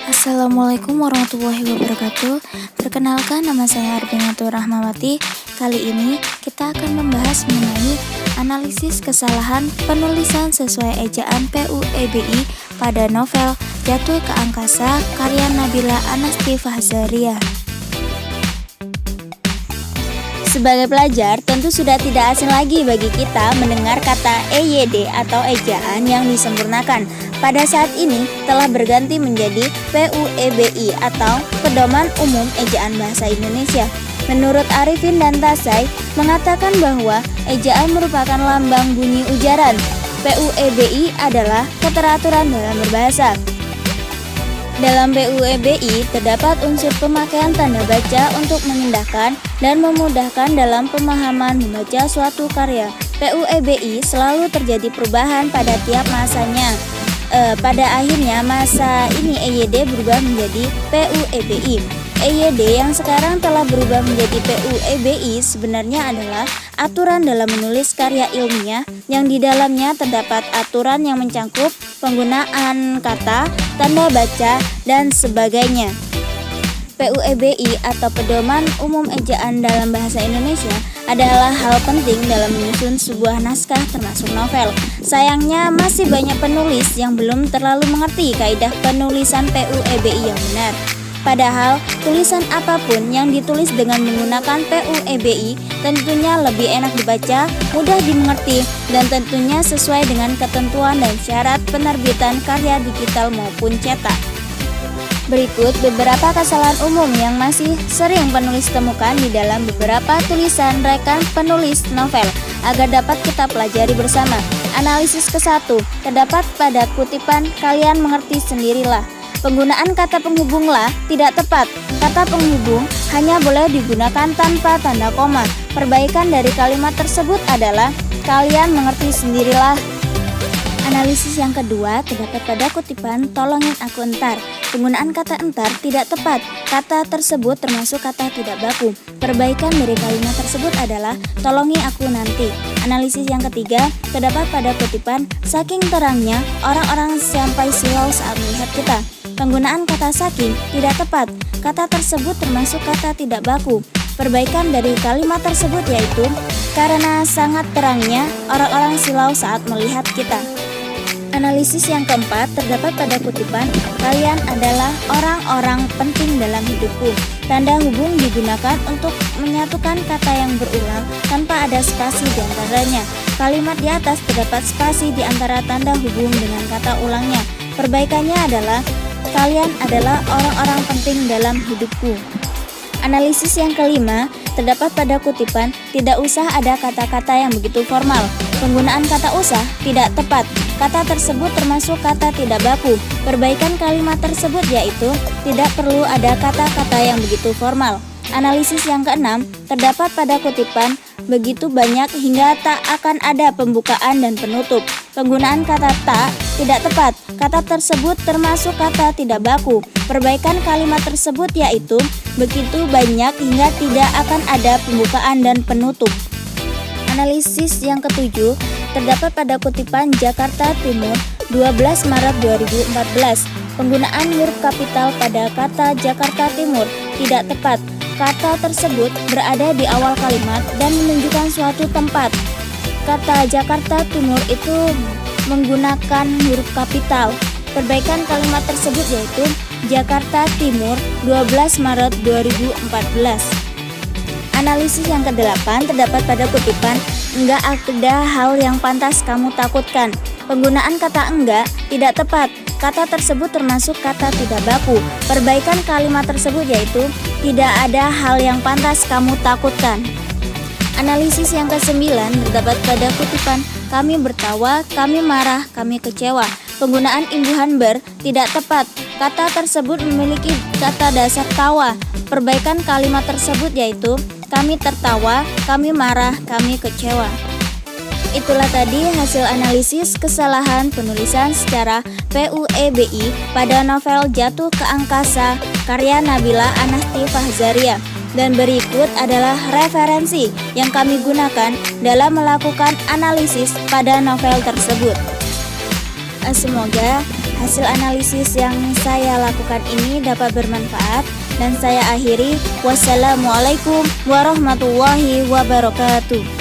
Assalamualaikum warahmatullahi wabarakatuh. Perkenalkan, nama saya Arbinatul Rahmawati. Kali ini kita akan membahas mengenai analisis kesalahan penulisan sesuai ejaan PUEBI pada novel Jatuh ke Angkasa karya Nabila Anasti Fakhzaria. Sebagai pelajar, tentu sudah tidak asing lagi bagi kita mendengar kata EYD atau ejaan yang disempurnakan. Pada saat ini telah berganti menjadi PUEBI atau Pedoman Umum Ejaan Bahasa Indonesia. Menurut Arifin dan Tasai mengatakan bahwa ejaan merupakan lambang bunyi ujaran. PUEBI adalah keteraturan dalam berbahasa. Dalam PUEBI terdapat unsur pemakaian tanda baca untuk memindahkan dan memudahkan dalam pemahaman membaca suatu karya. PUEBI selalu terjadi perubahan pada tiap masanya. Pada akhirnya masa ini EYD berubah menjadi PUEBI. EYD yang sekarang telah berubah menjadi PUEBI sebenarnya adalah aturan dalam menulis karya ilmiah yang di dalamnya terdapat aturan yang mencangkup penggunaan kata, tanda baca, dan sebagainya. PUEBI atau Pedoman Umum Ejaan dalam Bahasa Indonesia adalah hal penting dalam menyusun sebuah naskah termasuk novel. Sayangnya masih banyak penulis yang belum terlalu mengerti kaidah penulisan PUEBI yang benar. Padahal tulisan apapun yang ditulis dengan menggunakan PUEBI tentunya lebih enak dibaca, mudah dimengerti, dan tentunya sesuai dengan ketentuan dan syarat penerbitan karya digital maupun cetak. Berikut beberapa kesalahan umum yang masih sering penulis temukan di dalam beberapa tulisan rekan penulis novel agar dapat kita pelajari bersama. Analisis ke-1 terdapat pada kutipan "Kalian mengerti sendirilah". Penggunaan kata penghubung "lah" tidak tepat. Kata penghubung hanya boleh digunakan tanpa tanda koma. Perbaikan dari kalimat tersebut adalah "Kalian mengerti sendirilah". Analisis yang kedua terdapat pada kutipan "Tolongin aku entar". Penggunaan kata entar tidak tepat. Kata tersebut termasuk kata tidak baku. Perbaikan dari kalimat tersebut adalah "tolongi aku nanti". Analisis yang ketiga terdapat pada kutipan "Saking terangnya orang-orang sampai silau saat melihat kita". Penggunaan kata saking tidak tepat. Kata tersebut termasuk kata tidak baku. Perbaikan dari kalimat tersebut yaitu "karena sangat terangnya orang-orang silau saat melihat kita". Analisis yang keempat terdapat pada kutipan "Kalian adalah orang-orang penting dalam hidupku". Tanda hubung digunakan untuk menyatukan kata yang berulang tanpa ada spasi di antaranya. Kalimat di atas terdapat spasi di antara tanda hubung dengan kata ulangnya. Perbaikannya adalah "Kalian adalah orang-orang penting dalam hidupku". Analisis yang kelima terdapat pada kutipan "Tidak usah ada kata-kata yang begitu formal". Penggunaan kata usah tidak tepat. Kata tersebut termasuk kata tidak baku. Perbaikan kalimat tersebut yaitu tidak perlu ada kata-kata yang begitu formal. Analisis yang keenam terdapat pada kutipan "begitu banyak hingga tak akan ada pembukaan dan penutup". Penggunaan kata tak tidak tepat. Kata tersebut termasuk kata tidak baku. Perbaikan kalimat tersebut yaitu begitu banyak hingga tidak akan ada pembukaan dan penutup. Analisis yang ketujuh terdapat pada kutipan "Jakarta Timur 12 Maret 2014". Penggunaan huruf kapital pada kata Jakarta Timur tidak tepat. Kata tersebut berada di awal kalimat dan menunjukkan suatu tempat. Kata Jakarta Timur itu menggunakan huruf kapital. Perbaikan kalimat tersebut yaitu Jakarta Timur 12 Maret 2014. Analisis yang ke-8 terdapat pada kutipan "Enggak ada hal yang pantas kamu takutkan". Penggunaan kata enggak tidak tepat. Kata tersebut termasuk kata tidak baku. Perbaikan kalimat tersebut yaitu tidak ada hal yang pantas kamu takutkan. Analisis yang ke-9 terdapat pada kutipan "Kami bertawa, kami marah, kami kecewa". Penggunaan imbuhan ber tidak tepat. Kata tersebut memiliki kata dasar tawa. Perbaikan kalimat tersebut yaitu "Kami tertawa, kami marah, kami kecewa". Itulah tadi hasil analisis kesalahan penulisan secara PUEBI pada novel Jatuh ke Angkasa karya Nabila Anasti Fakhzaria. Dan berikut adalah referensi yang kami gunakan dalam melakukan analisis pada novel tersebut. Semoga hasil analisis yang saya lakukan ini dapat bermanfaat dan saya akhiri. Wassalamualaikum warahmatullahi wabarakatuh.